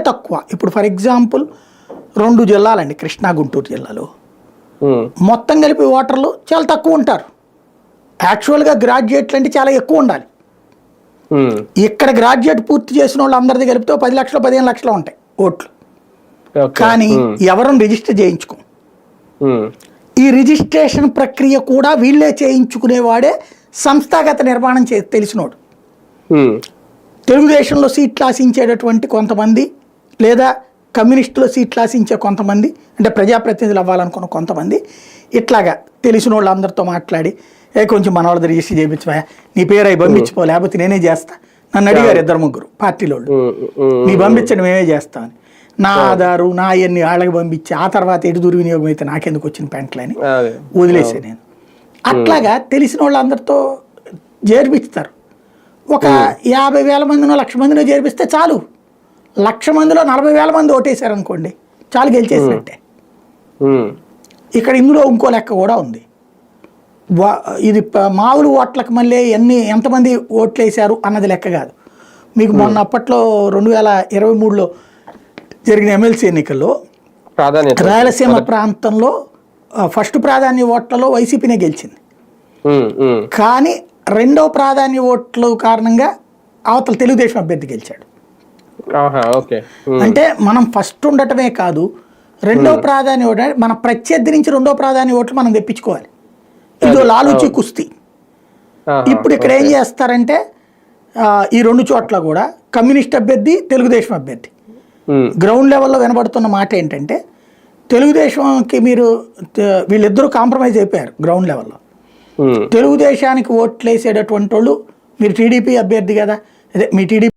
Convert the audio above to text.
తక్కువ. ఇప్పుడు for example 2 జిల్లాలండి, Krishna Guntur జిల్లాలో మొత్తం కలిపి ఓటర్లు చాలా తక్కువ ఉంటారు. యాక్చువల్గా గ్రాడ్యుయేట్లు అంటే చాలా ఎక్కువ ఉండాలి. ఇక్కడ గ్రాడ్యుయేట్ పూర్తి చేసిన వాళ్ళు అందరిది కలిపితే 10 లక్షలు 15 లక్షలు ఉంటాయి ఓట్లు. కానీ ఎవరిని రిజిస్టర్ చేయించుకో. ఈ రిజిస్ట్రేషన్ ప్రక్రియ కూడా వీళ్ళే చేయించుకునేవాడే సంస్థాగత నిర్మాణం తెలిసినోడు. తెలుగుదేశంలో సీట్లు ఆశించేటటువంటి కొంతమంది, లేదా కమ్యూనిస్టులో సీట్లు ఆశించే కొంతమంది, అంటే ప్రజాప్రతినిధులు అవ్వాలనుకున్న కొంతమంది ఇట్లాగా తెలిసిన వాళ్ళు అందరితో మాట్లాడి కొంచెం మన వాళ్ళది రిజిస్టర్ చేయించవా, నీ పేరు అవి పంపించిపో, లేకపోతే నేనే చేస్తా. నన్ను అడిగారు 2-3 పార్టీలో, నీ పంపించండి మేమే చేస్తామని. నా ఆధారు నా అవన్నీ వాళ్ళకి పంపించి ఆ తర్వాత ఎటు దుర్వినియోగం అయితే నాకెందుకు వచ్చిన పెంటలని వదిలేసే నేను. అట్లాగా తెలిసిన వాళ్ళందరితో చేర్పిస్తారు. ఒక 50,000 మందినో 1,00,000 మందినో చేర్పిస్తే చాలు. 1,00,000 మందిలో 40,000 మంది ఓటేశారు అనుకోండి, చాలు, గెలిచేసినట్టే. ఇక్కడ ఇందులో ఇంకో లెక్క కూడా ఉంది. ఇది మామూలు ఓట్లకు మళ్ళీ ఎంతమంది ఓట్లు వేశారు అన్నది లెక్క కాదు. మీకు మొన్న అప్పట్లో 2023లో జరిగిన ఎమ్మెల్సీ ఎన్నికల్లో రాయలసీమ ప్రాంతంలో ఫస్ట్ ప్రాధాన్య ఓట్లలో వైసీపీనే గెలిచింది. కానీ 2వ ప్రాధాన్య ఓట్ల కారణంగా అవతల తెలుగుదేశం అభ్యర్థి గెలిచాడు. అంటే మనం ఫస్ట్ ఉండటమే కాదు, 2వ ప్రాధాన్య ఓటు మన ప్రత్యర్థి నుంచి 2వ ప్రాధాన్య ఓట్లు మనం తెప్పించుకోవాలి. ఇదో లాలూచి కుస్తీ. ఇప్పుడు ఇక్కడ ఏం చేస్తారంటే ఈ 2 చోట్ల కూడా కమ్యూనిస్ట్ అభ్యర్థి తెలుగుదేశం అభ్యర్థి గ్రౌండ్ లెవెల్లో వినబడుతున్న మాట ఏంటంటే, తెలుగుదేశంకి వీళ్ళిద్దరూ కాంప్రమైజ్ అయిపోయారు గ్రౌండ్ లెవెల్లో. తెలుగుదేశానికి ఓట్లు వేసేటటువంటి వాళ్ళు మీరు టీడీపీ అభ్యర్థి కదా, అదే మీ టీడీపీ